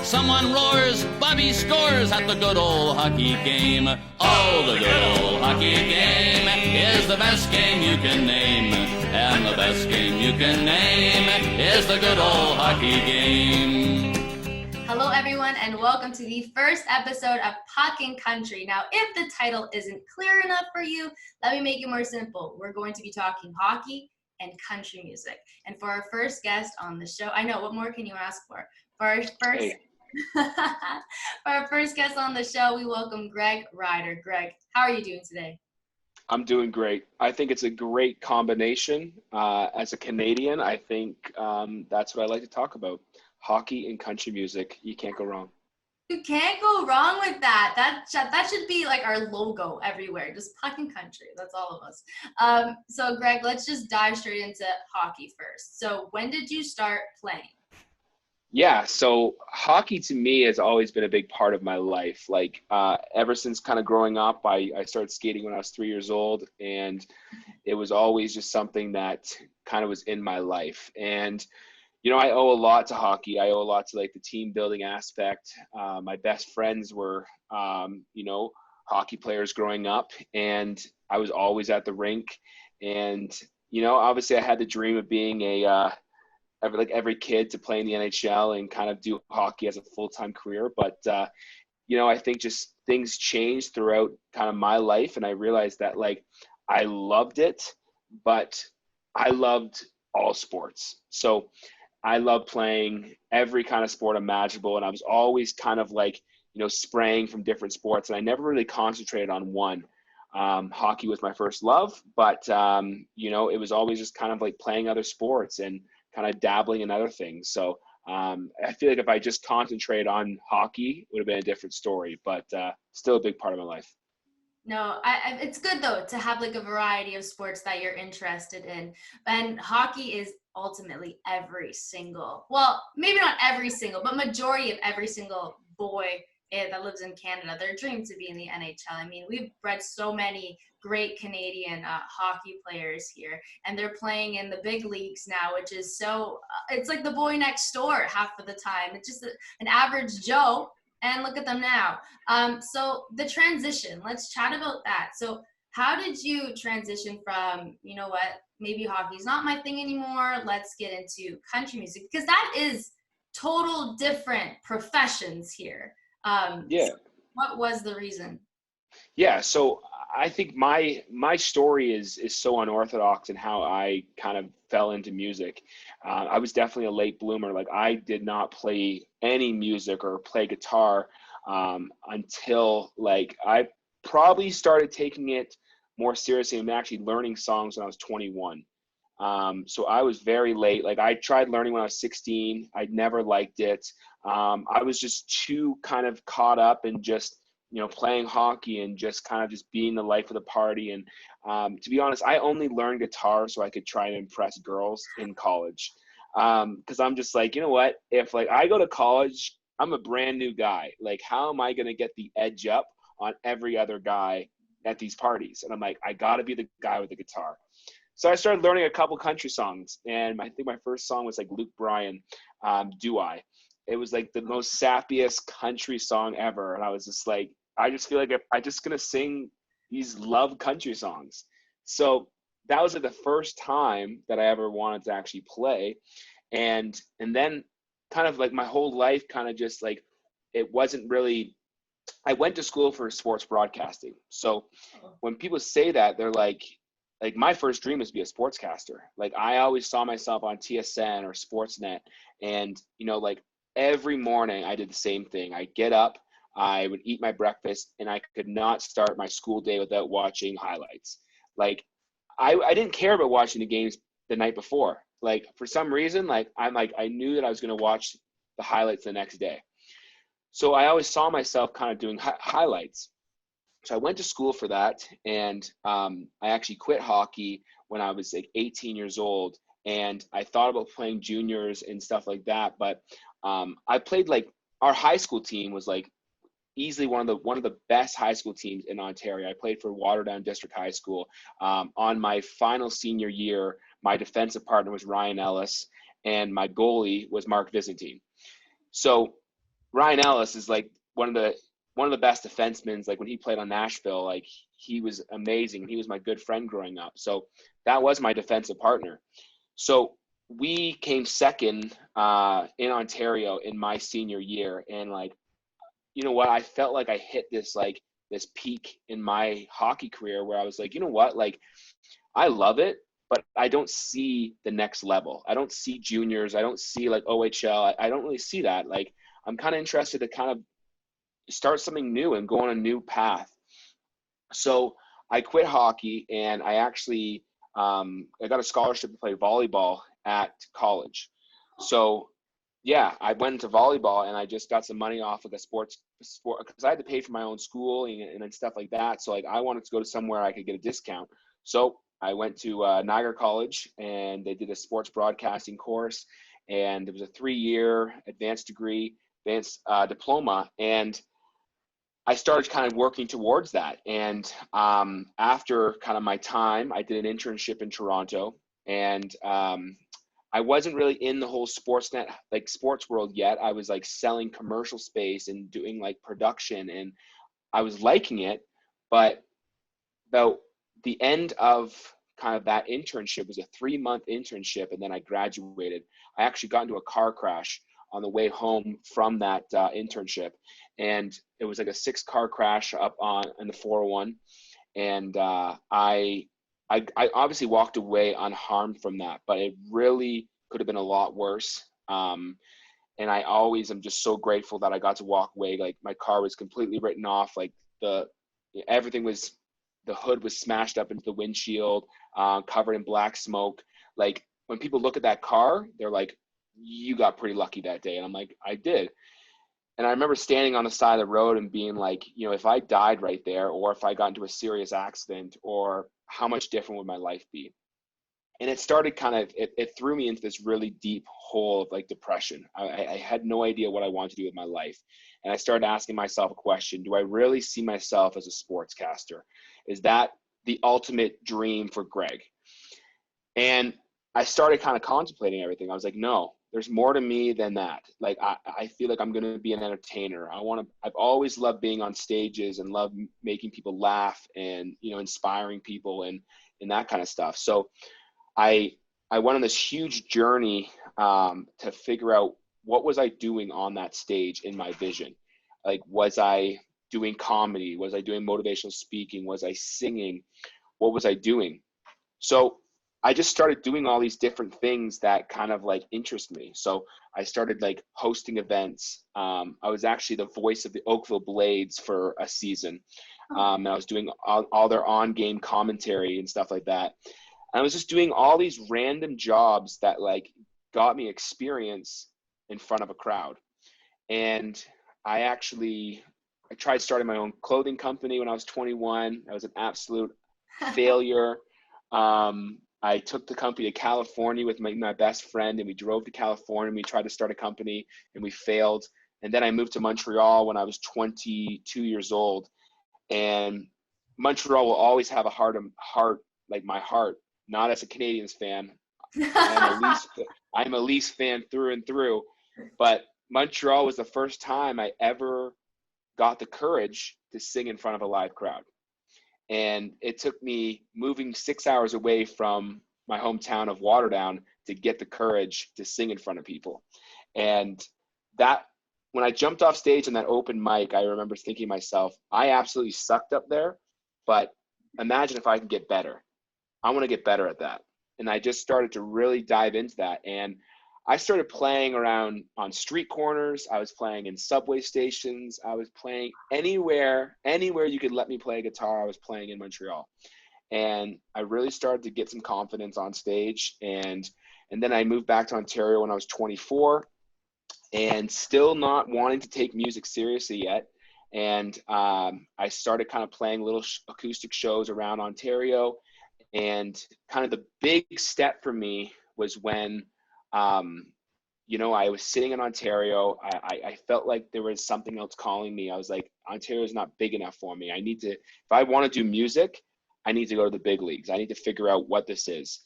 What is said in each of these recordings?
Someone roars, Bobby scores at the good old hockey game. Oh, the good old hockey game is the best game you can name. And the best game you can name is the good old hockey game. Hello, everyone, and welcome to the first episode of Puckin' Country. Now, if the title isn't clear enough for you, let me make it more simple. We're going to be talking hockey and country music. And for our first guest on the show, I know, what more can you ask for? For our first guest on the show, we welcome Greg Ryder. Greg, how are you doing today? I'm doing great. I think it's a great combination. As a Canadian, I think that's what I like to talk about. Hockey and country music. You can't go wrong. You can't go wrong with that. That should be like our logo everywhere. Just Puckin' Country. That's all of us. So, Greg, let's just dive straight into hockey first. So, when did you start playing? Yeah, so hockey to me has always been a big part of my life. Like ever since kind of growing up, I started skating when I was 3 years old, and it was always just something that kind of was in my life. And, you know, I owe a lot to hockey. I owe a lot to like the team building aspect. My best friends were, hockey players growing up, and I was always at the rink. And, you know, obviously I had the dream of being every kid to play in the NHL and kind of do hockey as a full-time career. But, I think just things changed throughout kind of my life. And I realized that like, I loved it, but I loved all sports. So I love playing every kind of sport imaginable. And I was always kind of like, spraying from different sports. And I never really concentrated on one. Hockey was my first love, but, it was always just kind of like playing other sports and kind of dabbling in other things. So I feel like if I just concentrate on hockey, it would have been a different story, but still a big part of my life. No, it's good though to have like a variety of sports that you're interested in. And hockey is ultimately maybe not every single, but majority of every single boy that lives in Canada, their dream to be in the NHL. I mean, we've bred so many great Canadian hockey players here, and they're playing in the big leagues now, which is it's like the boy next door half of the time. It's just an average Joe, and look at them now. So the transition, let's chat about that. So how did you transition from, you know what, maybe hockey's not my thing anymore, let's get into country music? Because that is total different professions here. Yeah. So what was the reason? Yeah. So I think my story is so unorthodox in how I kind of fell into music. I was definitely a late bloomer. Like I did not play any music or play guitar until like I probably started taking it more seriously and actually learning songs when I was 21. So I was very late. Like I tried learning when I was 16. I never liked it. I was just too kind of caught up in just, playing hockey and just kind of just being the life of the party. And to be honest, I only learned guitar so I could try and impress girls in college. Because I'm just like, you know what? If like I go to college, I'm a brand new guy. Like, how am I going to get the edge up on every other guy at these parties? And I'm like, I got to be the guy with the guitar. So I started learning a couple country songs, and I think my first song was like Luke Bryan, Do I? It was like the most sappiest country song ever, and I was just like, I just feel like I'm just gonna sing these love country songs. So that was like the first time that I ever wanted to actually play, and then kind of like my whole life kind of just like it wasn't really. I went to school for sports broadcasting, so when people say that, they're like my first dream was to be a sportscaster. Like I always saw myself on TSN or Sportsnet, and like every morning I did the same thing. I'd get up, I would eat my breakfast, and I could not start my school day without watching highlights. Like I didn't care about watching the games the night before. Like for some reason, like I knew that I was going to watch the highlights the next day. So I always saw myself kind of doing highlights. So I went to school for that, and I actually quit hockey when I was like 18 years old, and I thought about playing juniors and stuff like that. But I played like our high school team was like easily one of the best high school teams in Ontario. I played for Waterdown District High School. On my final senior year, my defensive partner was Ryan Ellis, and my goalie was Mark Visentine. So Ryan Ellis is like one of the best defensemen. Like when he played on Nashville, like he was amazing. He was my good friend growing up. So that was my defensive partner. So we came second in Ontario in my senior year, and like, you know what, I felt like I hit this peak in my hockey career where I was like, you know what, like I love it, but I don't see the next level. I don't see juniors. I don't see like OHL. I don't really see that. Like I'm kind of interested to kind of start something new and go on a new path. So I quit hockey, and I actually I got a scholarship to play volleyball at college. So yeah, I went into volleyball, and I just got some money off of the sport because I had to pay for my own schooling and stuff like that. So like I wanted to go to somewhere I could get a discount. So I went to Niagara College, and they did a sports broadcasting course, and it was a 3-year advanced degree, advanced diploma, and I started kind of working towards that. And after kind of my time, I did an internship in Toronto, and I wasn't really in the whole Sportsnet, like sports world yet. I was like selling commercial space and doing like production, and I was liking it. But about the end of kind of that internship was a 3-month internship, and then I graduated. I actually got into a car crash on the way home from that internship, and it was like a 6-car crash up on in the 401, and I obviously walked away unharmed from that, but it really could have been a lot worse. And I always am just so grateful that I got to walk away. Like my car was completely written off. Like everything was, the hood was smashed up into the windshield, covered in black smoke. Like when people look at that car, they're like, you got pretty lucky that day. And I'm like, I did. And I remember standing on the side of the road and being like, you know, if I died right there, or if I got into a serious accident, or how much different would my life be? And it started kind of, it threw me into this really deep hole of like depression. I had no idea what I wanted to do with my life. And I started asking myself a question: do I really see myself as a sportscaster? Is that the ultimate dream for Greg? And I started kind of contemplating everything. I was like, no, there's more to me than that. Like, I feel like I'm going to be an entertainer. I've always loved being on stages and love making people laugh and, you know, inspiring people and that kind of stuff. So I went on this huge journey to figure out what was I doing on that stage in my vision. Like, was I doing comedy? Was I doing motivational speaking? Was I singing? What was I doing? So I just started doing all these different things that kind of like interest me. So I started like hosting events. I was actually the voice of the Oakville Blades for a season. And I was doing all their on-game commentary and stuff like that. And I was just doing all these random jobs that like got me experience in front of a crowd. And I tried starting my own clothing company when I was 21. I was an absolute failure. I took the company to California with my best friend, and we drove to California, and we tried to start a company, and we failed. And then I moved to Montreal when I was 22 years old. And Montreal will always have a heart like my heart, not as a Canadiens fan. I'm a Leafs fan through and through. But Montreal was the first time I ever got the courage to sing in front of a live crowd. And it took me moving 6 hours away from my hometown of Waterdown to get the courage to sing in front of people. And that, when I jumped off stage in that open mic, I remember thinking to myself, I absolutely sucked up there, but imagine if I can get better. I want to get better at that. And I just started to really dive into that. And I started playing around on street corners. I was playing in subway stations. I was playing anywhere you could let me play a guitar. I was playing in Montreal. And I really started to get some confidence on stage. And then I moved back to Ontario when I was 24, and still not wanting to take music seriously yet. And I started kind of playing little acoustic shows around Ontario. And kind of the big step for me was when you know, I was sitting in Ontario. I felt like there was something else calling me. I was like, Ontario is not big enough for me. I need to, if I want to do music, I need to go to the big leagues. I need to figure out what this is.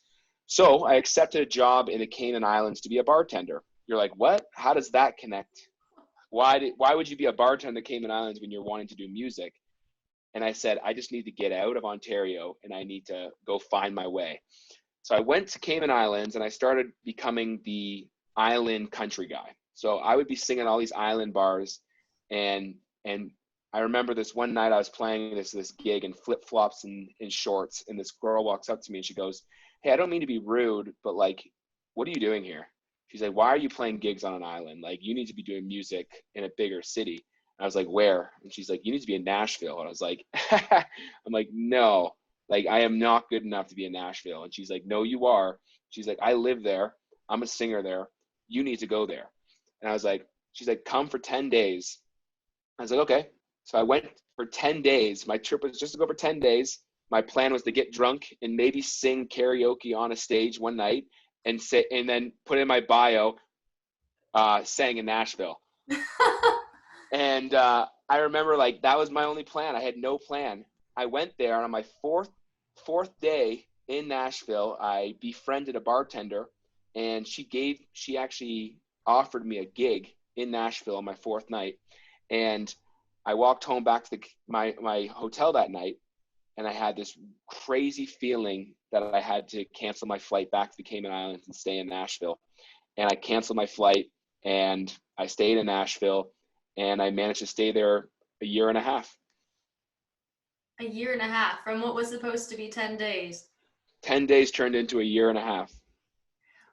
So I accepted a job in the Cayman Islands to be a bartender. You're like, what? How does that connect? why would you be a bartender in the Cayman Islands when you're wanting to do music? And I said, I just need to get out of Ontario and I need to go find my way. So I went to Cayman Islands and I started becoming the island country guy. So I would be singing all these island bars, and I remember this one night I was playing this gig in flip-flops and in shorts, and this girl walks up to me and she goes, "Hey, I don't mean to be rude, but like, what are you doing here?" She's like, "Why are you playing gigs on an island? Like, you need to be doing music in a bigger city." And I was like, "Where?" And she's like, "You need to be in Nashville." And I was like, I'm like, "No, like I am not good enough to be in Nashville." And she's like, "No, you are." She's like, "I live there. I'm a singer there. You need to go there." And I was like, she's like, "Come for 10 days. I was like, "Okay." So I went for 10 days. My trip was just to go for 10 days. My plan was to get drunk and maybe sing karaoke on a stage one night and then put in my bio, sang in Nashville. And I remember like that was my only plan. I had no plan. I went there, and on my fourth day in Nashville, I befriended a bartender, and she actually offered me a gig in Nashville on my fourth night. And I walked home back to my hotel that night, and I had this crazy feeling that I had to cancel my flight back to the Cayman Islands and stay in Nashville. And I canceled my flight, and I stayed in Nashville, and I managed to stay there a year and a half. A year and a half from what was supposed to be 10 days. 10 days turned into a year and a half.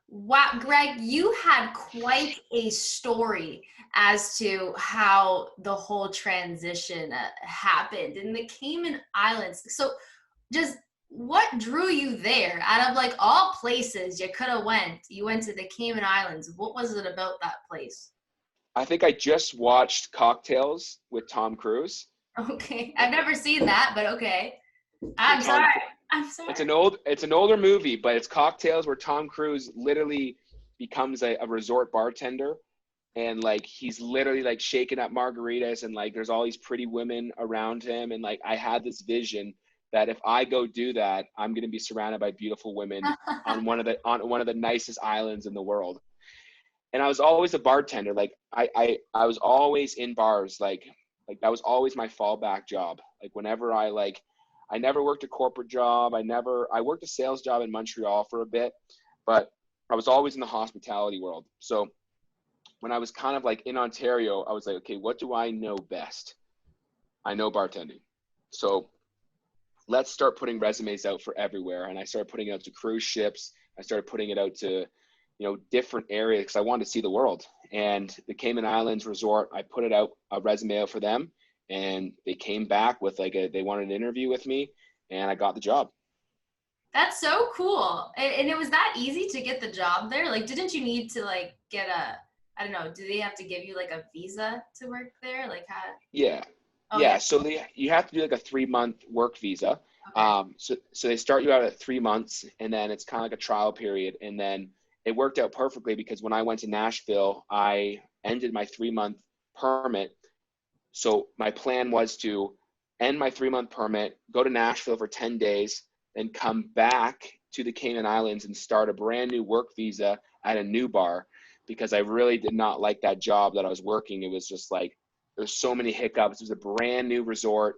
Wow, Greg, you had quite a story as to how the whole transition happened in the Cayman Islands. So just what drew you there? Out of like all places you could have went, you went to the Cayman Islands. What was it about that place? I think I just watched Cocktails with Tom Cruise. Okay, I've never seen that, but okay. I'm sorry. It's an older movie, but it's Cocktails, where Tom Cruise literally becomes a resort bartender, and like he's literally like shaking up margaritas, and like there's all these pretty women around him, and like I had this vision that if I go do that, I'm going to be surrounded by beautiful women on one of the nicest islands in the world. And I was always a bartender. Like I was always in bars. Like that was always my fallback job. Like whenever I never worked a corporate job. I worked a sales job in Montreal for a bit, but I was always in the hospitality world. So when I was kind of like in Ontario, I was like, okay, what do I know best? I know bartending. So let's start putting resumes out for everywhere. And I started putting it out to cruise ships. I started putting it out to, different areas because I wanted to see the world. And the Cayman Islands resort, I put a resume out for them, and they came back with they wanted an interview with me, and I got the job. That's so cool. And it was that easy to get the job there? Like, didn't you need to like get I don't know, do they have to give you like a visa to work there? Like how? Yeah. Oh, Yeah. So you have to do like a 3-month work visa. Okay. So they start you out at 3 months, and then it's kind of like a trial period. And then it worked out perfectly because when I went to Nashville, I ended my 3-month permit. So my plan was to end my 3-month permit, go to Nashville for 10 days, then come back to the Cayman Islands and start a brand new work visa at a new bar, because I really did not like that job that I was working. It was just like, there's so many hiccups. It was a brand new resort.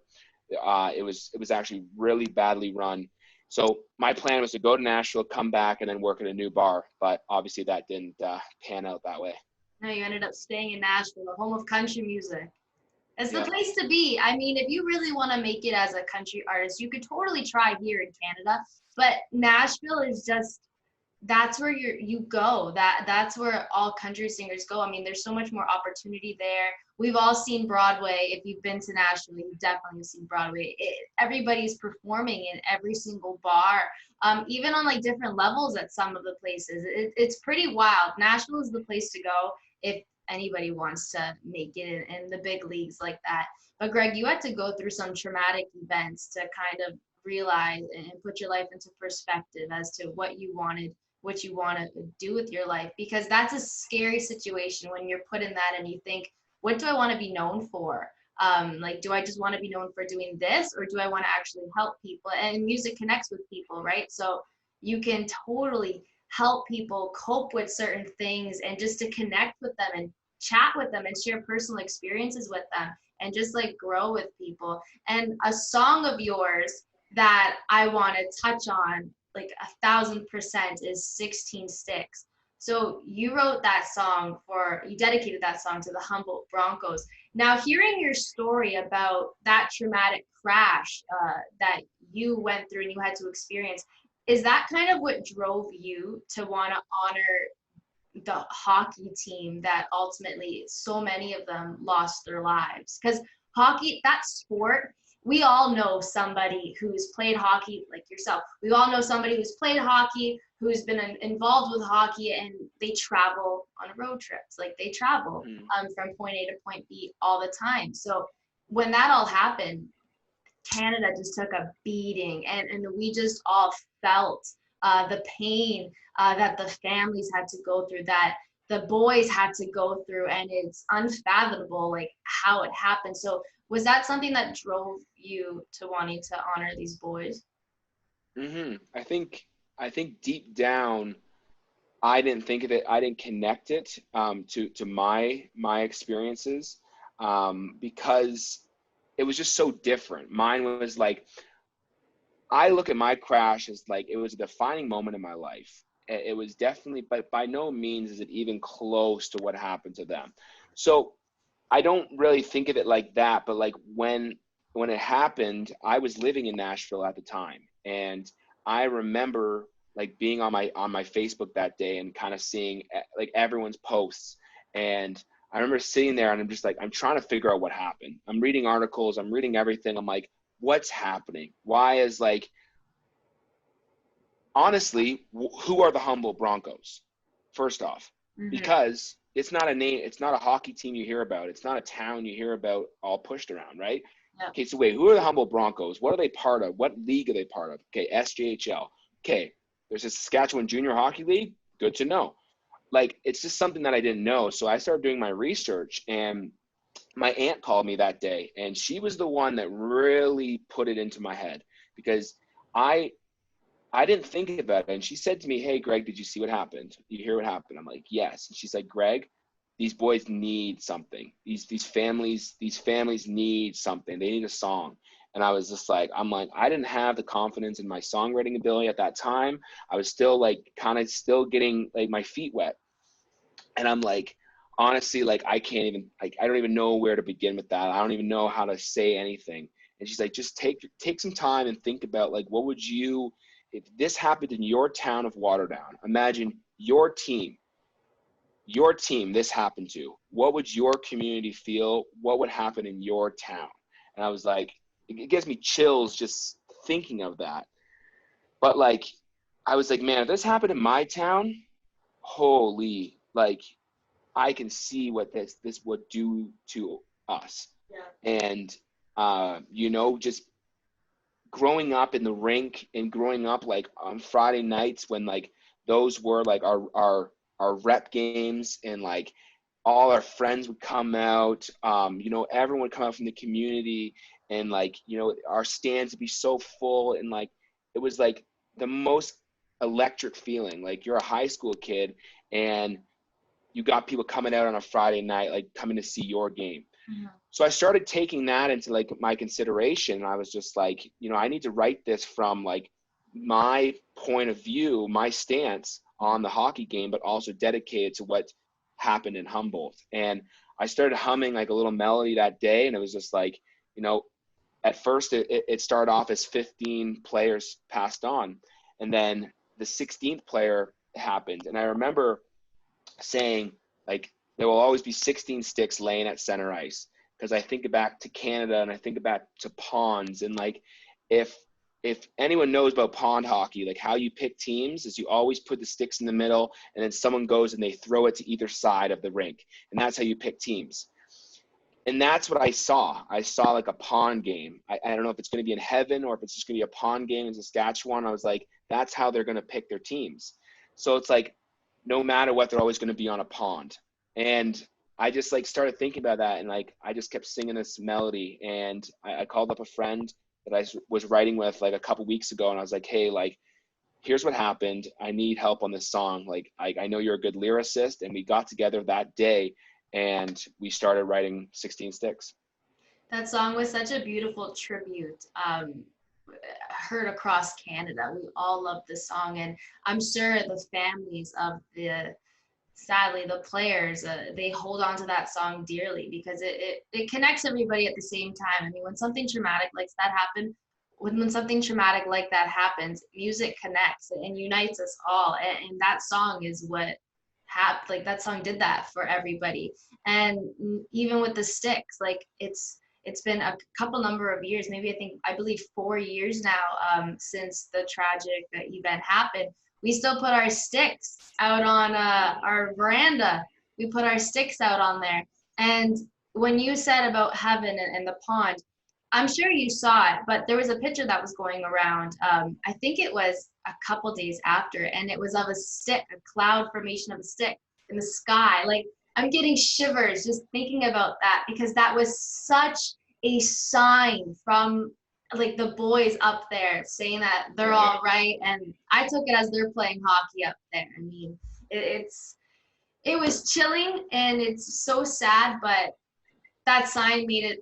It was actually really badly run. So my plan was to go to Nashville, come back, and then work at a new bar. But obviously that didn't pan out that way. No, you ended up staying in Nashville, the home of country music. It's the Yeah. place to be. I mean, if you really want to make it as a country artist, you could totally try here in Canada. But Nashville is just, that's where you go. That's where all country singers go. I mean, there's so much more opportunity there. We've all seen Broadway. If you've been to Nashville, you've definitely seen Broadway. Everybody's performing in every single bar, even on like different levels at some of the places. It's pretty wild. Nashville is the place to go if anybody wants to make it in the big leagues like that. But Greg, you had to go through some traumatic events to kind of realize and put your life into perspective as to what you want to do with your life, because that's a scary situation when you're put in that and you think, what do I want to be known for? Like, do I just want to be known for doing this, or do I want to actually help people? And music connects with people, right? So you can totally help people cope with certain things and just to connect with them and chat with them and share personal experiences with them and just like grow with people. And a song of yours that I want to touch on like 1,000% is 16 Sticks. So you wrote that song you dedicated that song to the Humboldt Broncos. Now, hearing your story about that traumatic crash that you went through and you had to experience, is that kind of what drove you to want to honor the hockey team that ultimately so many of them lost their lives? Because hockey, that sport, we all know somebody who's played hockey, like yourself. We all know somebody who's played hockey, who's been involved with hockey, and they travel on road trips. Like they travel from point A to point B all the time. So when that all happened, Canada just took a beating, and we just all felt the pain that the families had to go through, that the boys had to go through, and it's unfathomable like how it happened. So was that something that drove you to wanting to honor these boys? I think deep down, I didn't think of it. I didn't connect it to my experiences because it was just so different. Mine was like, I look at my crash as like it was a defining moment in my life. It was definitely, but by no means is it even close to what happened to them. So I don't really think of it like that. But like when it happened, I was living in Nashville at the time, and I remember like being on my Facebook that day and kind of seeing like everyone's posts. And I remember sitting there and I'm just like, I'm trying to figure out what happened. I'm reading articles, I'm reading everything. I'm like, what's happening? Why is like, honestly, who are the Humboldt Broncos? First off, because it's not a name, it's not a hockey team you hear about. It's not a town you hear about all pushed around, right? Yeah. Okay, so wait, who are the Humboldt Broncos? What are they part of? What league are they part of? Okay, SJHL. Okay, there's a Saskatchewan Junior Hockey League. Good to know. Like, it's just something that I didn't know. So I started doing my research, and my aunt called me that day, and she was the one that really put it into my head, because I didn't think about it. And she said to me, "Hey, Greg, did you see what happened? You hear what happened?" I'm like, "Yes." And she's like, "Greg, these boys need something. These families need something. They need a song." And I was just like, I didn't have the confidence in my songwriting ability at that time. I was still like kind of still getting like my feet wet. And I'm like, honestly, like I can't even, like, I don't even know where to begin with that. I don't even know how to say anything. And she's like, just take some time and think about like, what would you, if this happened in your town of Waterdown, imagine your team, this happened to, what would your community feel? What would happen in your town? And I was like, it gives me chills just thinking of that. But like, I was like, man, if this happened in my town, holy, like, I can see what this would do to us. Yeah. And, you know, just growing up in the rink and growing up like on Friday nights when like those were like our rep games, and like all our friends would come out, you know, everyone would come out from the community, and like, you know, our stands would be so full, and like it was like the most electric feeling. Like you're a high school kid and you got people coming out on a Friday night, like coming to see your game. So I started taking that into like my consideration. I was just like, you know, I need to write this from like my point of view, my stance on the hockey game, but also dedicated to what happened in Humboldt. And I started humming like a little melody that day, and it was just like, you know, at first it started off as 15 players passed on, and then the 16th player happened. And I remember saying like, there will always be 16 sticks laying at center ice, because I think back to Canada and I think back to ponds, and like if anyone knows about pond hockey, like how you pick teams is you always put the sticks in the middle, and then someone goes and they throw it to either side of the rink, and that's how you pick teams. And that's what I saw. I saw like a pond game. I don't know if it's going to be in heaven or if it's just going to be a pond game in Saskatchewan. I was like, that's how they're going to pick their teams. So it's like, no matter what, they're always going to be on a pond. And I just like started thinking about that, and like I just kept singing this melody, and I called up a friend that I was writing with like a couple weeks ago, and I was like, hey, like, here's what happened. I need help on this song. Like, I know you're a good lyricist. And we got together that day, and we started writing 16 Sticks. That song was such a beautiful tribute, heard across Canada. We all love this song, and I'm sure the families of sadly, the players, they hold on to that song dearly because it connects everybody at the same time. I mean, when something traumatic like that when something traumatic like that happens, music connects and unites us all. And that song is what happened. Like that song did that for everybody. And even with the Sticks, like it's been a couple number of years, maybe I believe 4 years now, since the tragic event happened. We still put our sticks out on our veranda. We put our sticks out on there. And when you said about heaven and the pond, I'm sure you saw it, but there was a picture that was going around. I think it was a couple days after, and it was of a stick, a cloud formation of a stick in the sky. Like, I'm getting shivers just thinking about that because that was such a sign from like the boys up there saying that they're all right, and I took it as they're playing hockey up there. I mean, it was chilling and it's so sad, but that sign made it.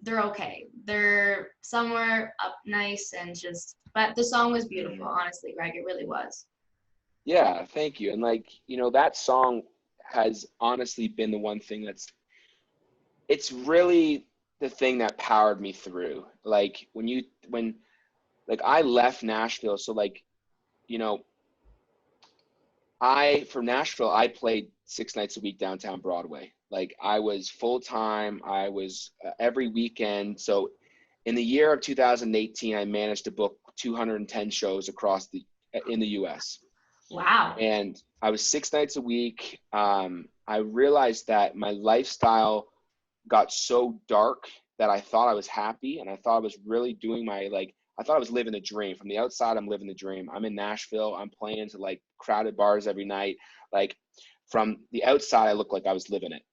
They're okay. They're somewhere up nice and just. But the song was beautiful, honestly, Greg. It really was. Yeah, thank you. And like, you know, that song has honestly been the one thing it's really the thing that powered me through. Like when like I left Nashville, so like, you know, from Nashville, I played 6 nights a week downtown Broadway. Like I was full time. I was every weekend. So in the year of 2018, I managed to book 210 shows in the US. Wow. And I was 6 nights a week. I realized that my lifestyle got so dark that I thought I was happy, and I thought I was really doing I thought I was living the dream. From the outside, I'm living the dream. I'm in Nashville. I'm playing to like crowded bars every night. Like from the outside, I looked like I was living it.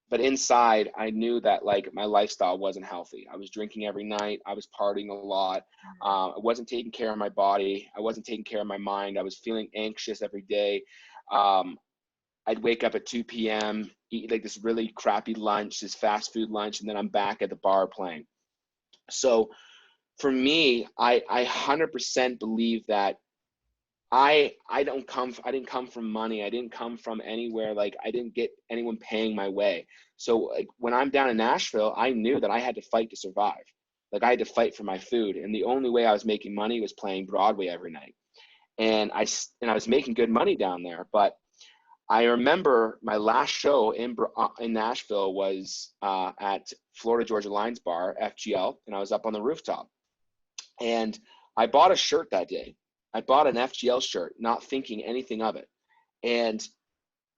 But inside, I knew that like my lifestyle wasn't healthy. I was drinking every night. I was partying a lot. I wasn't taking care of my body. I wasn't taking care of my mind. I was feeling anxious every day. I'd wake up at 2 p.m., eat like this really crappy lunch, this fast food lunch, and then I'm back at the bar playing. So for me, I 100% believe that I didn't come from money. I didn't come from anywhere. Like I didn't get anyone paying my way. So like when I'm down in Nashville, I knew that I had to fight to survive. Like I had to fight for my food. And the only way I was making money was playing Broadway every night. And I was making good money down there. But I remember my last show in Nashville was at Florida Georgia Line's bar, FGL, and I was up on the rooftop. And I bought a shirt that day. I bought an FGL shirt, not thinking anything of it. And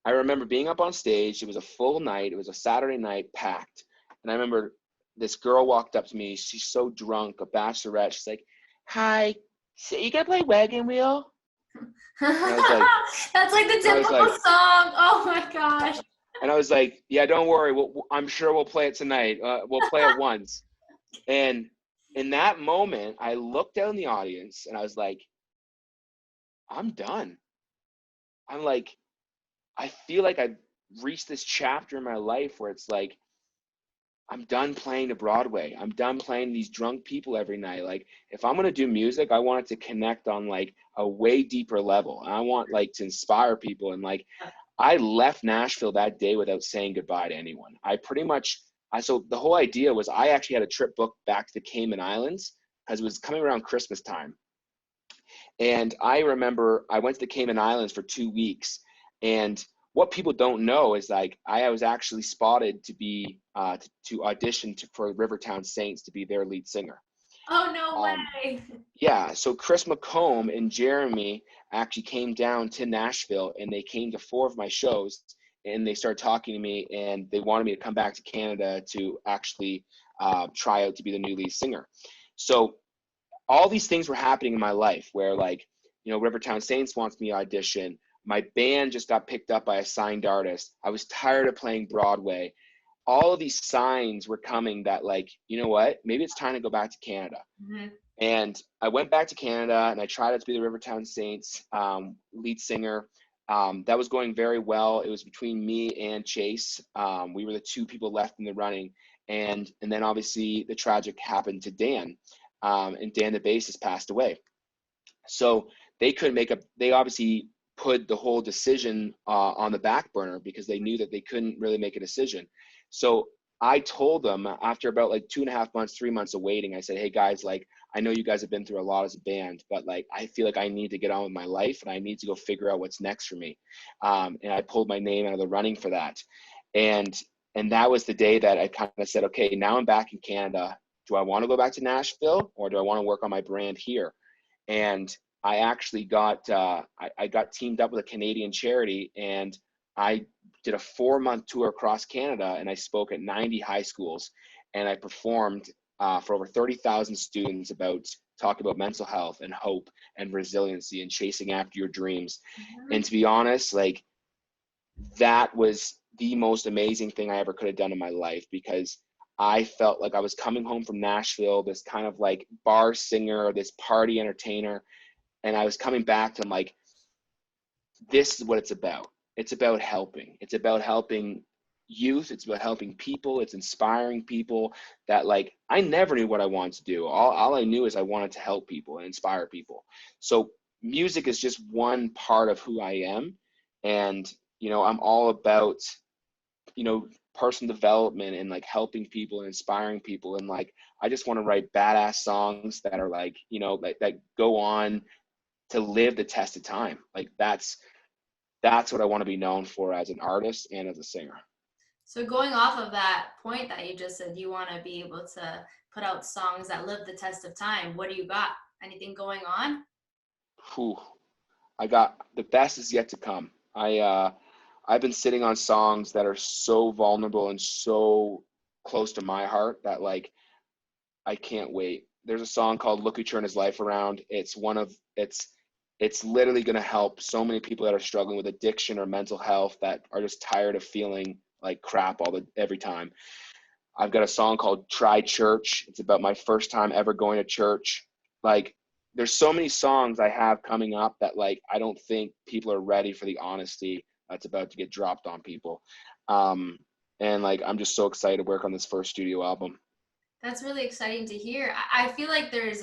I remember being up on stage. It was a full night. It was a Saturday night, packed. And I remember this girl walked up to me. She's so drunk, a bachelorette. She's like, "Hi, so you gonna play Wagon Wheel?" Like, that's like the typical song. Oh my gosh. And I was like, "Yeah, don't worry. I'm sure we'll play it tonight. We'll play it once." And in that moment, I looked out in the audience and I was like, I'm done. I'm like, I feel like I've reached this chapter in my life where it's like, I'm done playing to Broadway. I'm done playing these drunk people every night. Like, if I'm going to do music, I want it to connect on like a way deeper level. And I want like to inspire people. And like, I left Nashville that day without saying goodbye to anyone. So the whole idea was I actually had a trip booked back to the Cayman Islands because it was coming around Christmas time. And I remember I went to the Cayman Islands for 2 weeks. And what people don't know is like I was actually spotted to be to audition for Rivertown Saints to be their lead singer. Oh, no way. Yeah. So Chris McComb and Jeremy actually came down to Nashville, and they came to 4 of my shows, and they started talking to me, and they wanted me to come back to Canada to actually try out to be the new lead singer. So all these things were happening in my life where like, you know, Rivertown Saints wants me to audition. My band just got picked up by a signed artist. I was tired of playing Broadway. All of these signs were coming that like, you know what, maybe it's time to go back to Canada. Mm-hmm. And I went back to Canada and I tried out to be the Rivertown Saints lead singer. That was going very well. It was between me and Chase. We were the two people left in the running. And then obviously the tragic happened to Dan. And Dan, the bassist, passed away. So they couldn't they obviously put the whole decision on the back burner because they knew that they couldn't really make a decision. So I told them after about like 2.5 months, 3 months of waiting, I said, hey guys, like, I know you guys have been through a lot as a band, but like, I feel like I need to get on with my life and I need to go figure out what's next for me. And I pulled my name out of the running for that. And that was the day that I kind of said, okay, now I'm back in Canada. Do I want to go back to Nashville or do I want to work on my brand here? And I actually got, I got teamed up with a Canadian charity, and I did a 4-month tour across Canada, and I spoke at 90 high schools, and I performed for over 30,000 students talking about mental health and hope and resiliency and chasing after your dreams. Mm-hmm. And to be honest, like, that was the most amazing thing I ever could have done in my life, because I felt like I was coming home from Nashville, this kind of like bar singer, this party entertainer, and I was coming back to, I'm like, this is what it's about. It's about helping. It's about helping youth. It's about helping people. It's inspiring people that, like, I never knew what I wanted to do. All I knew is I wanted to help people and inspire people. So music is just one part of who I am. And, you know, I'm all about, you know, personal development and like helping people and inspiring people. And like, I just want to write badass songs that are like, you know, like that go on to live the test of time. Like that's what I want to be known for as an artist and as a singer. So going off of that point that you just said, you want to be able to put out songs that live the test of time. What do you got? Anything going on? Whew. I got the best is yet to come. I've been sitting on songs that are so vulnerable and so close to my heart that, like, I can't wait. There's a song called Look Who Turned His Life Around. It's literally going to help so many people that are struggling with addiction or mental health that are just tired of feeling like crap every time. I've got a song called Try Church. It's about my first time ever going to church. Like, there's so many songs I have coming up that, like, I don't think people are ready for the honesty that's about to get dropped on people. And like, I'm just so excited to work on this first studio album. That's really exciting to hear. I feel like there's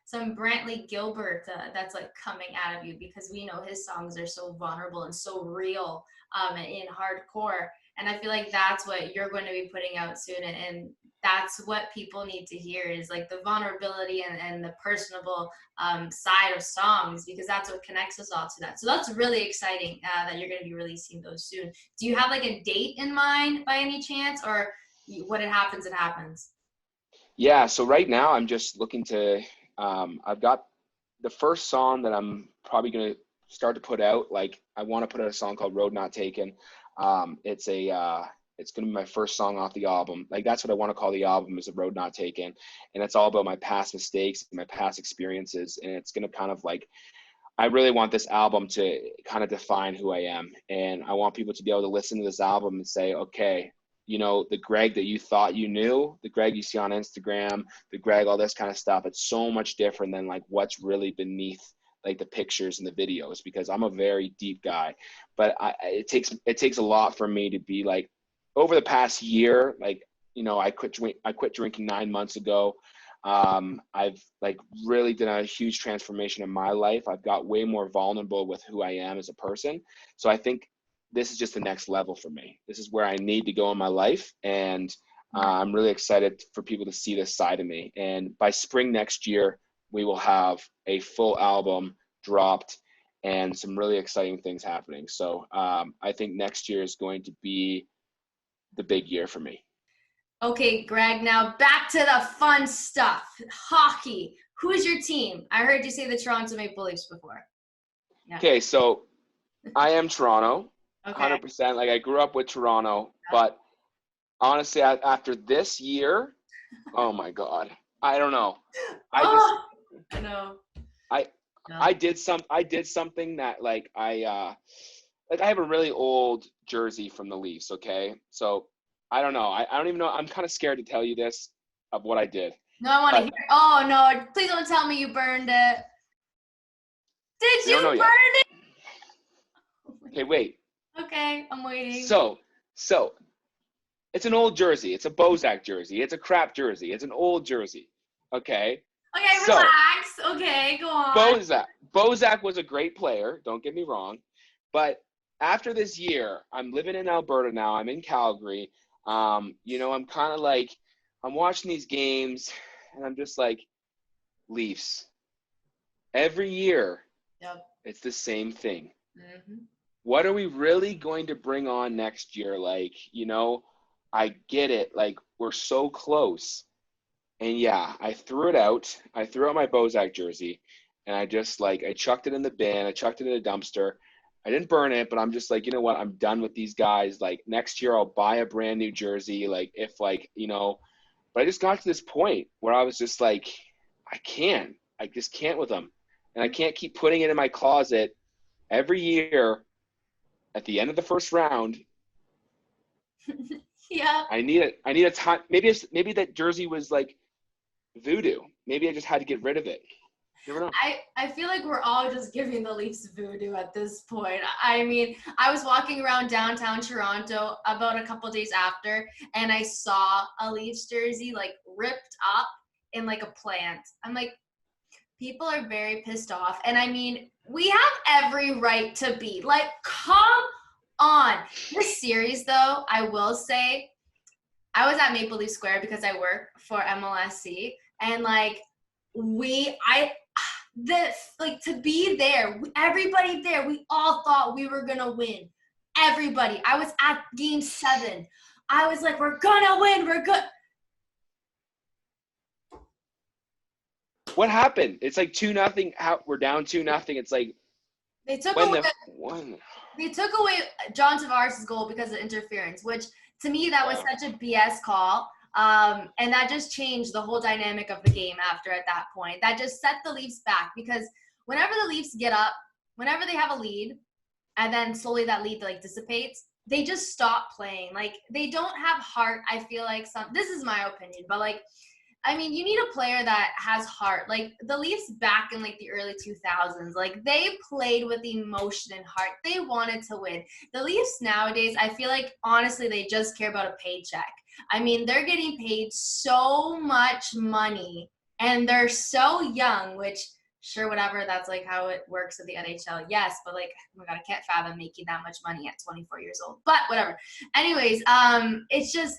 some Brantley Gilbert that's like coming out of you, because we know his songs are so vulnerable and so real in hardcore. And I feel like that's what you're going to be putting out soon. And that's what people need to hear, is like the vulnerability and the personable side of songs, because that's what connects us all to that. So that's really exciting that you're going to be releasing those soon. Do you have like a date in mind by any chance, or when it happens, it happens? Yeah, so right now I'm just looking to, I've got the first song that I'm probably going to start to put out. Like, I want to put out a song called Road Not Taken. It's going to be my first song off the album. Like, that's what I want to call the album, is A Road Not Taken. And it's all about my past mistakes and my past experiences. And it's going to kind of like, I really want this album to kind of define who I am. And I want people to be able to listen to this album and say, okay, you know, the Greg that you thought you knew, the Greg you see on Instagram, the Greg, all this kind of stuff, it's so much different than like what's really beneath like the pictures and the videos, because I'm a very deep guy. But it takes a lot for me to be like, over the past year, like, you know, I quit drinking 9 months ago. I've like really done a huge transformation in my life. I've got way more vulnerable with who I am as a person. So I think this is just the next level for me. This is where I need to go in my life. And I'm really excited for people to see this side of me. And by spring next year, we will have a full album dropped and some really exciting things happening. So I think next year is going to be the big year for me. Okay, Greg, now back to the fun stuff. Hockey. Who's your team? I heard you say the Toronto Maple Leafs before. Yeah. Okay, so I am Toronto. Okay. 100%. Like, I grew up with Toronto, but honestly, after this year, oh my God, I don't know. I know. I did something that like I have a really old jersey from the Leafs. Okay, so I don't know. I don't even know. I'm kind of scared to tell you this of what I did. No, I want to hear. Oh no! Please don't tell me you burned it. Did you burn it? Okay, wait. Okay, I'm waiting. So it's an old jersey. It's a Bozak jersey. It's a crap jersey. It's an old jersey. Okay. Okay, So relax. Okay, go on. Bozak was a great player. Don't get me wrong, but after this year, I'm living in Alberta now. I'm in Calgary. I'm kind of like I'm watching these games, and I'm just like Leafs. Every year, Yep. it's the same thing. Mm-hmm. What are we really going to bring on next year? I get it. Like, we're so close. And yeah, I threw it out. I threw out my Bozak jersey, and I just I chucked it in the bin. I chucked it in a dumpster. I didn't burn it, but I'm just like, you know what? I'm done with these guys. Like, next year I'll buy a brand new jersey. But I just got to this point where I was just like, I just can't with them. And I can't keep putting it in my closet every year at the end of the first round. Yeah. I need a time. Maybe that jersey was like voodoo. Maybe I just had to get rid of it. You never know. I feel like we're all just giving the Leafs voodoo at this point. I mean, I was walking around downtown Toronto about a couple days after, and I saw a Leafs jersey like ripped up in like a plant. I'm like, people are very pissed off. And I mean, we have every right to be. Like, come on. This series, though, I will say, I was at Maple Leaf Square because I work for MLSC. And like, to be there, everybody there, we all thought we were going to win. Everybody. I was at game 7. I was like, we're going to win. We're good. What happened? It's like 2-0. We're down 2-0. It's like They took away John Tavares' goal because of interference, which to me that was such a BS call. And that just changed the whole dynamic of the game after at that point. That just set the Leafs back because whenever the Leafs get up, whenever they have a lead, and then slowly that lead like dissipates, they just stop playing. Like, they don't have heart. I feel like this is my opinion, but like, I mean, you need a player that has heart. Like, the Leafs back in like the early 2000s, like they played with emotion and heart. They wanted to win. The Leafs nowadays, I feel like honestly, they just care about a paycheck. I mean, they're getting paid so much money and they're so young, which sure, whatever, that's like how it works at the NHL. Yes, but like, oh my God, I can't fathom making that much money at 24 years old, but whatever. Anyways, it's just,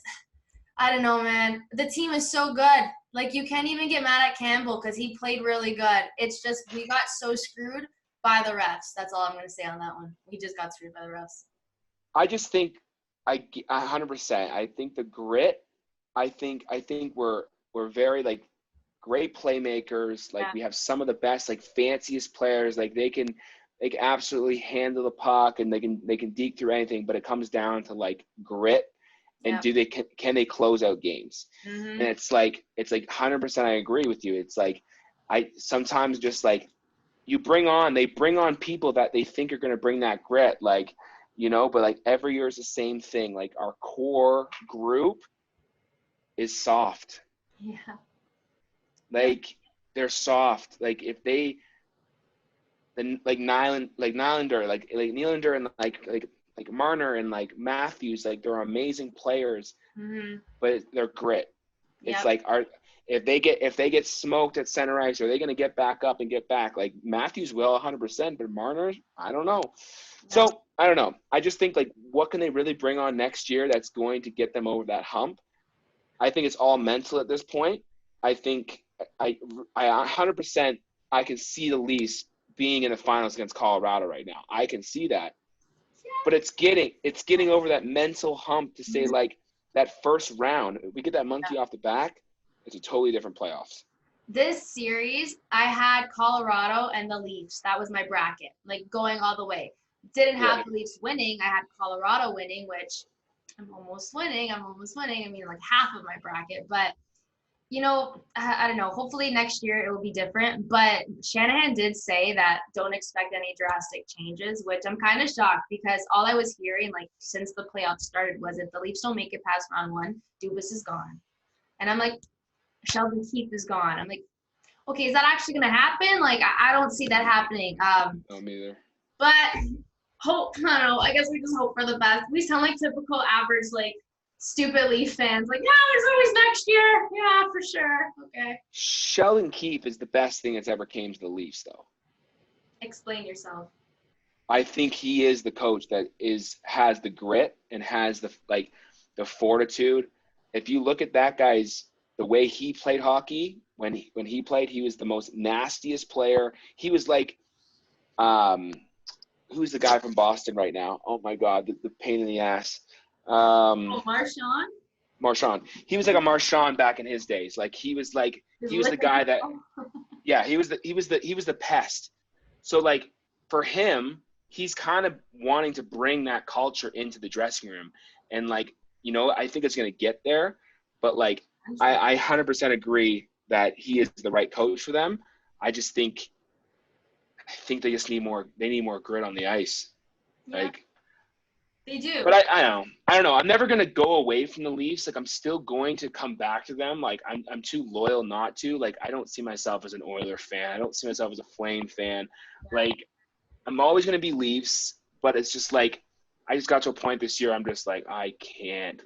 I don't know, man. The team is so good. Like, you can't even get mad at Campbell because he played really good. It's just we got so screwed by the refs. That's all I'm going to say on that one. We just got screwed by the refs. I just think 100%. I think the grit. I think we're very like great playmakers. Like, we have some of the best, like, fanciest players. Like, they can absolutely handle the puck and they can deke through anything. But it comes down to like grit. And can they close out games? Mm-hmm. And it's like 100%. I agree with you. It's like I sometimes just like they bring on people that they think are going to bring that grit, like, but like every year is the same thing. Like, our core group is soft. Yeah. Like, they're soft. Like, if they then like Nylander, like Nylander and like Marner and like Matthews, like, they're amazing players, but they're grit. Yep. It's like if they get smoked at center ice, are they going to get back up and get back? Like, Matthews will 100%, but Marner, I don't know. So I don't know. I just think, like, what can they really bring on next year that's going to get them over that hump? I think it's all mental at this point. I think I 100% I can see the Leafs being in the finals against Colorado right now. I can see that. But it's getting over that mental hump to say, like, that first round, if we get that monkey off the back, it's a totally different playoffs. This series, I had Colorado and the Leafs. That was my bracket, like, going all the way. Didn't have the Leafs winning. I had Colorado winning, which I'm almost winning. I mean, like, half of my bracket. But, I don't know. Hopefully next year it will be different. But Shanahan did say that don't expect any drastic changes, which I'm kind of shocked because all I was hearing, like, since the playoffs started was if the Leafs don't make it past round 1, Dubas is gone. And I'm like, Sheldon Keefe is gone. I'm like, okay, is that actually going to happen? Like, I don't see that happening. No, me either. But hope. I don't know. I guess we just hope for the best. We sound like typical average, like, stupid Leaf fans. Like, yeah, there's always next year. Yeah, for sure. Okay. Sheldon Keefe is the best thing that's ever came to the Leafs, though. Explain yourself. I think he is the coach that has the grit and has the fortitude. If you look at that guy's the way he played hockey when he played, he was the most nastiest player. He was like, who's the guy from Boston right now? Oh my God, the pain in the ass. Marchand? Marchand. He was like a Marchand back in his days. Like he was the guy that, yeah, he was the pest. So like for him, he's kind of wanting to bring that culture into the dressing room. And like, I think it's going to get there, but like, I 100% agree that he is the right coach for them. I think they just need more grit on the ice. Yeah, Like they do. But I don't know. I'm never going to go away from the Leafs. Like I'm still going to come back to them. Like I'm too loyal not to. Like I don't see myself as an Oiler fan. I don't see myself as a Flame fan. Like I'm always going to be Leafs, but it's just like I just got to a point this year I'm just like I can't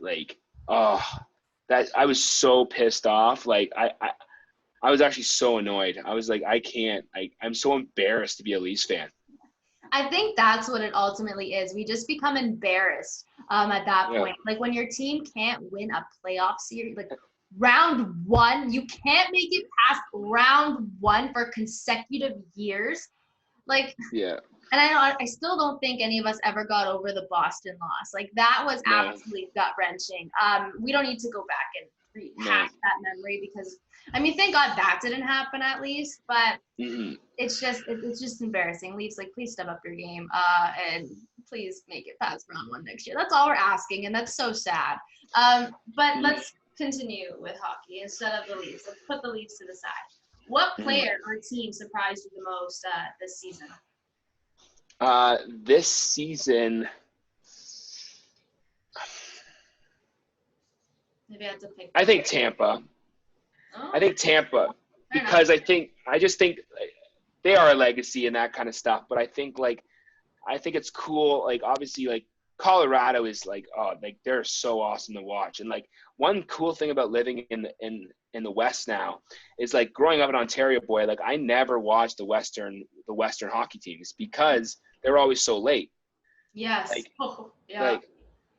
that I was so pissed off. Like I was actually so annoyed. I was like I can't. I'm so embarrassed to be a Leafs fan. I think that's what it ultimately is. We just become embarrassed at that point. Like when your team can't win a playoff series, like round one, you can't make it past round one for consecutive years. Like, yeah. And I still don't think any of us ever got over the Boston loss. Like that was absolutely gut wrenching. We don't need to go back and rehash that memory because thank God that didn't happen at least. But it's just embarrassing. Leafs, like, please step up your game and please make it past round one next year. That's all we're asking, and that's so sad. But let's continue with hockey instead of the Leafs. Let's put the Leafs to the side. What player or team surprised you the most this season? This season, Maybe I have to pick. I think Tampa. I think Tampa because I just think they are a legacy and that kind of stuff. But I think it's cool. Like obviously, like Colorado is like they're so awesome to watch. And like one cool thing about living in the West now is like growing up an Ontario boy. Like I never watched the Western hockey teams because they're always so late. Yes. Like, yeah.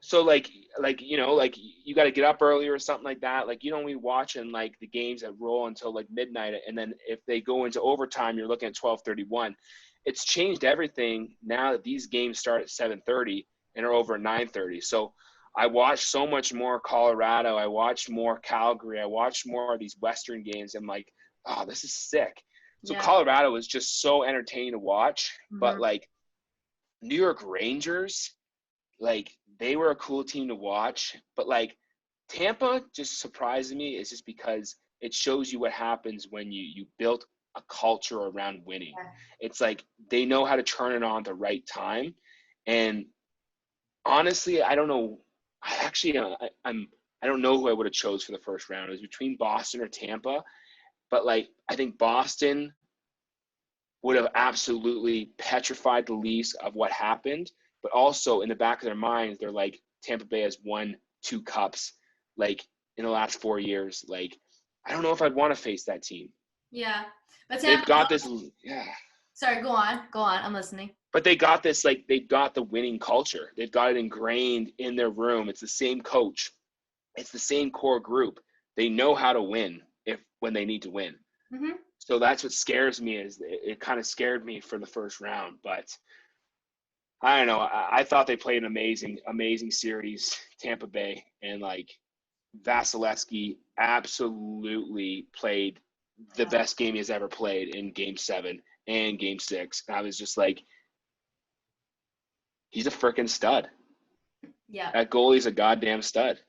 So you got to get up early or something like that. Like you don't be watching like the games that roll until like midnight, and then if they go into overtime, you're looking at 12:31. It's changed everything now that these games start at 7:30 and are over at 9:30. So I watched so much more Colorado. I watched more Calgary. I watched more of these Western games. I'm like, oh, this is sick. So Colorado is just so entertaining to watch. But like New York Rangers, like they were a cool team to watch. But like Tampa just surprised me. It's just because it shows you what happens when you build a culture around winning. It's like they know how to turn it on at the right time. And honestly, I don't know. I don't know who I would have chose for the first round. It was between Boston or Tampa. But like I think Boston would have absolutely petrified the Leafs of what happened. But also in the back of their minds, they're like, Tampa Bay has won 2 cups like in the last 4 years. Like, I don't know if I'd want to face that team. Yeah. But they've got this. Yeah. Sorry, go on. I'm listening. But they got this, like, they've got the winning culture. They've got it ingrained in their room. It's the same coach. It's the same core group. They know how to win when they need to win. Mm-hmm. So that's what scares me is it kind of scared me for the first round. But I don't know. I thought they played an amazing series, Tampa Bay. And, like, Vasilevsky absolutely played the best game he's ever played in Game 7 and Game 6. And I was just like, he's a freaking stud. Yeah. That goalie's a goddamn stud.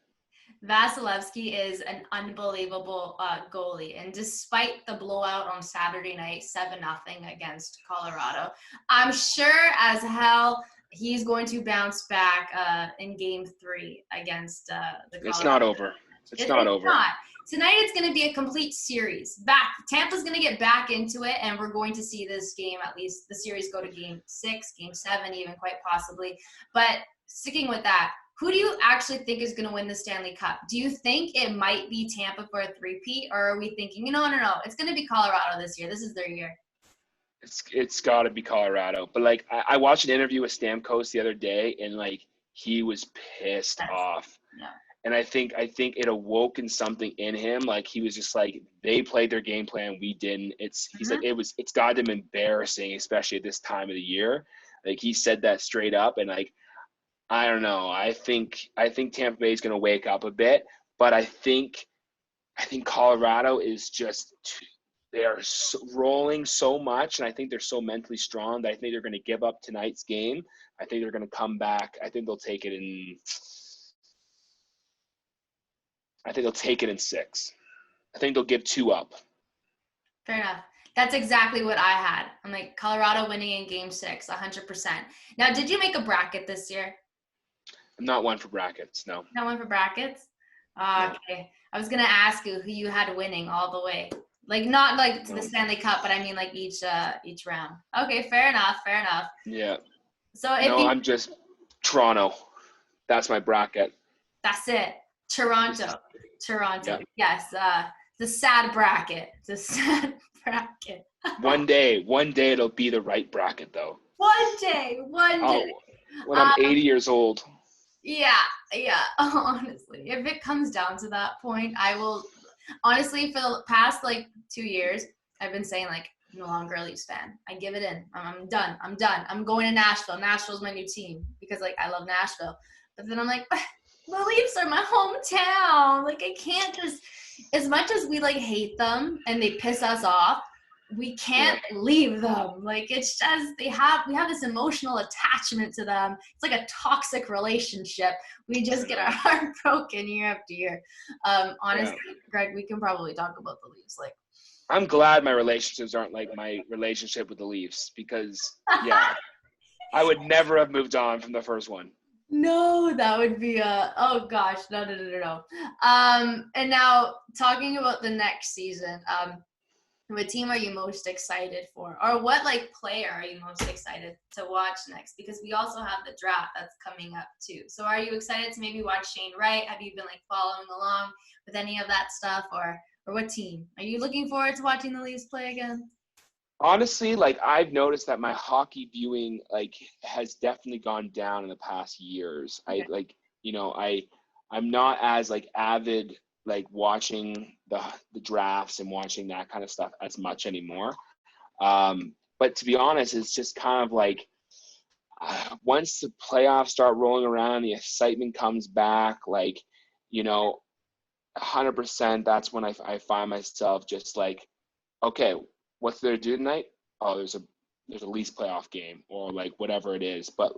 Vasilevsky is an unbelievable goalie. And despite the blowout on Saturday night, 7-0 against Colorado, I'm sure as hell he's going to bounce back in Game 3 against the Colorado. It's not over. It's not over. Tonight it's going to be a complete series. Tampa's going to get back into it, and we're going to see this game, at least the series, go to game 6, game 7, even quite possibly. But sticking with that, who do you actually think is going to win the Stanley Cup? Do you think it might be Tampa for a three-peat, or are we thinking, no, it's going to be Colorado this year. This is their year. It's got to be Colorado. But, like, I watched an interview with Stamkos the other day, and, like, he was pissed off. Yeah. And I think it awoken something in him. Like, he was just like, they played their game plan, we didn't. He's like, it's goddamn embarrassing, especially at this time of the year. Like, he said that straight up, and, like, I don't know. I think Tampa Bay is going to wake up a bit, but I think Colorado is just they are rolling so much, and I think they're so mentally strong that I think they're going to give up tonight's game. I think they're going to come back. I think they'll take it in 6. I think they'll give 2 up. Fair enough. That's exactly what I had. I'm like, Colorado winning in game 6, 100%. Now, did you make a bracket this year? I'm not one for brackets, no. Not one for brackets? Okay. I was going to ask you who you had winning all the way. Like, not like to the Stanley Cup, but I mean like each round. Okay, fair enough. Yeah. So I'm just Toronto. That's my bracket. That's it. Toronto. Yeah. Yes. The sad bracket. One day it'll be the right bracket, though. One day. When I'm 80 years old. Yeah. Honestly, if it comes down to that point, I will. Honestly, for the past 2 years, I've been saying no longer a Leafs fan. I give it in. I'm done. I'm going to Nashville. Nashville's my new team because I love Nashville. But then I'm like, the Leafs are my hometown. I can't just, as much as we hate them and they piss us off, we can't leave them. It's just we have this emotional attachment to them. It's like a toxic relationship. We just get our heart broken year after year. Honestly, Greg, we can probably talk about the Leafs. I'm glad my relationships aren't like my relationship with the Leafs because I would never have moved on from the first one. No, that would be oh gosh, no. And now talking about the next season, what team are you most excited for? Or what player are you most excited to watch next? Because we also have the draft that's coming up too. So are you excited to maybe watch Shane Wright? Have you been following along with any of that stuff, or what team? Are you looking forward to watching the Leafs play again? Honestly, I've noticed that my hockey viewing has definitely gone down in the past years. Okay. I'm not as avid watching the drafts and watching that kind of stuff as much anymore. But to be honest, it's just kind of once the playoffs start rolling around, the excitement comes back, 100%, that's when I find myself just okay, what's there to do tonight? Oh, there's a Leafs playoff game or whatever it is. But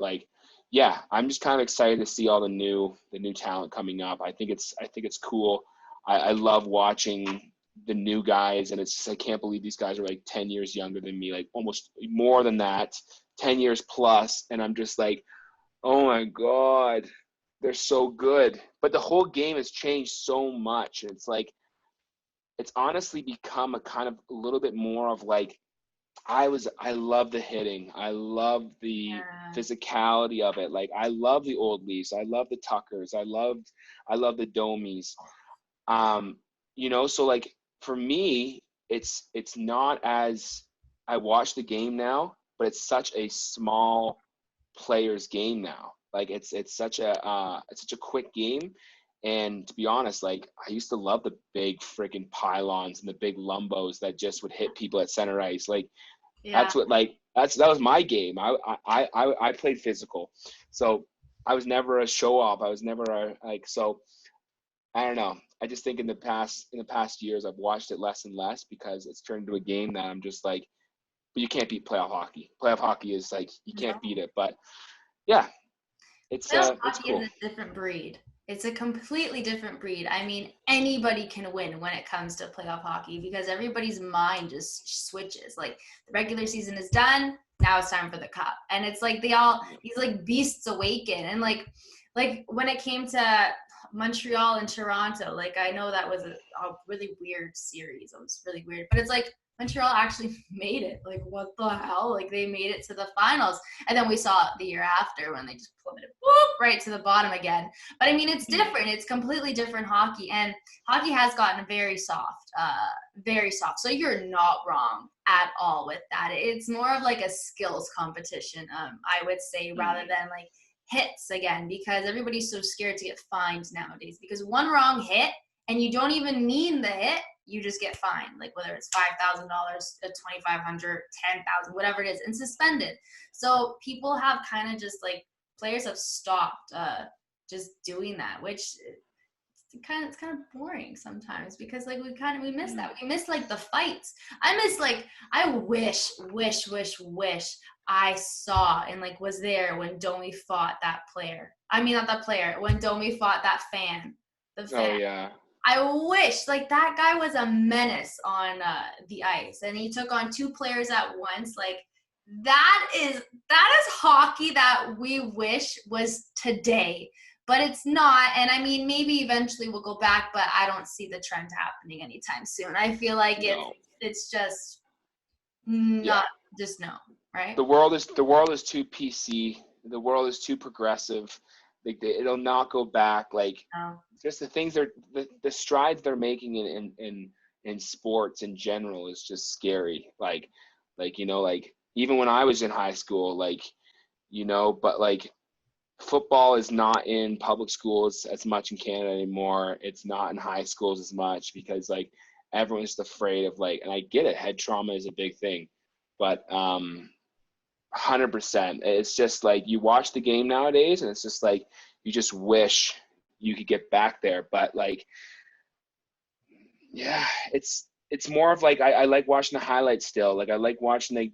I'm just kind of excited to see all the new talent coming up. I think it's cool. I love watching the new guys, and it's just, I can't believe these guys are 10 years younger than me, almost more than that, 10 years plus. And I'm just oh my God, they're so good. But the whole game has changed so much. And it's honestly become a kind of a little bit more of I love the hitting. I love the physicality of it. I love the old Leafs. I love the Tuckers. I love the Domies. So for me, it's not as I watch the game now, but it's such a small player's game now. It's such a quick game. And to be honest, I used to love the big freaking pylons and the big lumbos that just would hit people at center ice. That's what that was my game. I played physical, so I was never a show off. I was never so. I don't know. I just think in the past years I've watched it less and less because it's turned into a game that I'm just but you can't beat playoff hockey. Playoff hockey is you can't beat it. But it's cool. Is a different breed. It's a completely different breed. I mean, anybody can win when it comes to playoff hockey because everybody's mind just switches. The regular season is done. Now it's time for the cup. And it's these beasts awaken. And when it came to Montreal and Toronto. Like, I know that was a really weird series. It was really weird. But it's like Montreal actually made it. Like, what the hell? Like, they made it to the finals. And then we saw it the year after when they just plummeted right to the bottom again. But, I mean, it's different. It's completely different hockey. And hockey has gotten very soft. Very soft. So you're not wrong at all with that. It's more of like a skills competition, I would say, rather than like hits again, because everybody's so scared to get fined nowadays, because one wrong hit and you don't even mean the hit, you just get fined, like whether it's $5,000, $2,500, $10,000, whatever it is, and suspended. So people have kind of just like, players have stopped just doing that, which it's kind of boring sometimes, because like we miss that. We miss like the fights. I wish I saw and like was there when Domi fought that player. I mean, not that player, when Domi fought that fan. The fan. Oh yeah. I wish, like, that guy was a menace on the ice, and he took on two players at once. Like, that is hockey that we wish was today. But it's not, and I mean, maybe eventually we'll go back, but I don't see the trend happening anytime soon. I feel like it's just not, just no, right? The world is too PC. The world is too progressive. Like it'll not go back. Like just the things the strides they're making in sports in general is just scary. Like even when I was in high school, but like. Football is not in public schools as much in Canada anymore. It's not in high schools as much because like everyone's just afraid of and I get it, head trauma is a big thing, but 100%. It's just like you watch the game nowadays and it's just like you just wish you could get back there. But like, yeah, it's more of like I like watching the highlights still. Like I like watching I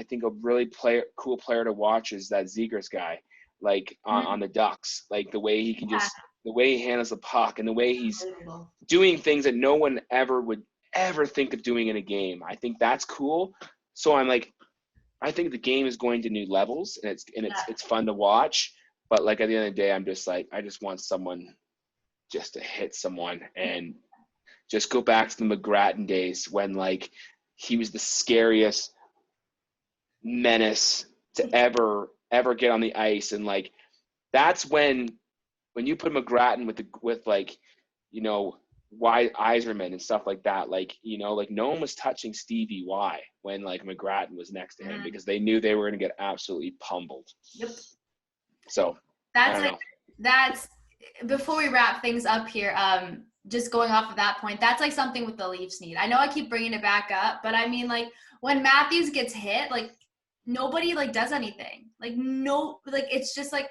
think a really cool player to watch is that Zegers guy. Like on the Ducks, like the way he can the way he handles the puck and the way he's doing things that no one would ever think of doing in a game. I think that's cool. So I'm like, I think the game is going to new levels and it's fun to watch. But like at the end of the day, I'm just like, I just want someone just to hit someone and just go back to the McGrattan days when like he was the scariest menace to ever get on the ice. And like that's when you put McGrattan with like Yzerman and stuff like that, like like no one was touching Stevie Y when like McGrattan was next to him because they knew they were going to get absolutely pummeled. Yep. So that's before we wrap things up here, just going off of that point, that's like something with the Leafs need. I know I keep bringing it back up, but I mean, like when Matthews gets hit, like nobody like does anything. Like it's just like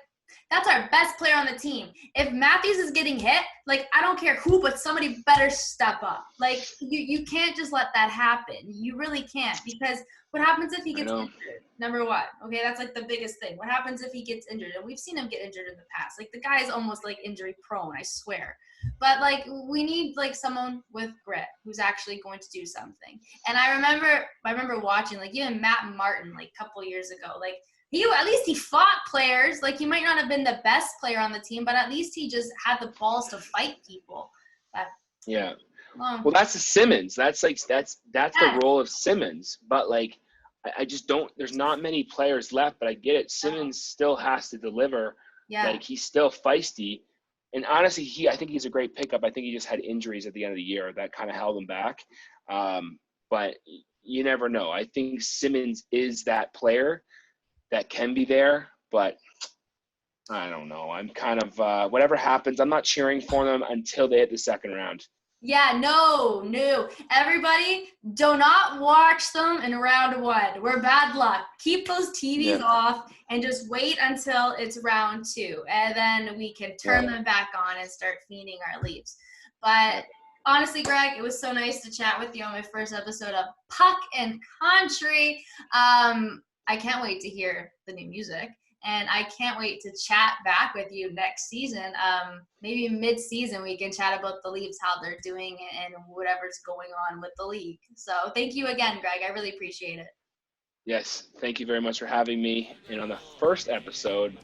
that's our best player on the team. If Matthews is getting hit, like I don't care who, but somebody better step up. Like you can't just let that happen. You really can't, because what happens if he gets injured? Number one, okay, that's like the biggest thing. What happens if he gets injured? And we've seen him get injured in the past. Like the guy is almost like injury prone, I swear. But like we need like someone with grit who's actually going to do something. And I remember watching like even Matt Martin like a couple years ago. Like at least he fought players. Like he might not have been the best player on the team, but at least he just had the balls to fight people. Well, that's the Simmons. That's the role of Simmons. But like I just don't. There's not many players left. But I get it. Simmons still has to deliver. Yeah. Like he's still feisty. And honestly, I think he's a great pickup. I think he just had injuries at the end of the year that kind of held him back. But you never know. I think Simmons is that player that can be there. But I don't know. I'm kind of whatever happens, I'm not cheering for them until they hit the second round. Yeah, no. Everybody, do not watch them in round one. We're bad luck. Keep those TVs off and just wait until it's round two. And then we can turn them back on and start feeding our Leafs. But honestly, Greg, it was so nice to chat with you on my first episode of Puck and Country. I can't wait to hear the new music. And I can't wait to chat back with you next season. Maybe mid-season we can chat about the Leafs, how they're doing, and whatever's going on with the league. So thank you again, Greg. I really appreciate it. Yes, thank you very much for having me. And on the first episode,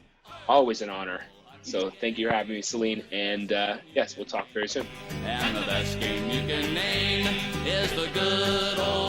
always an honor. So thank you for having me, Celine. And yes, we'll talk very soon. And the best game you can name is the good old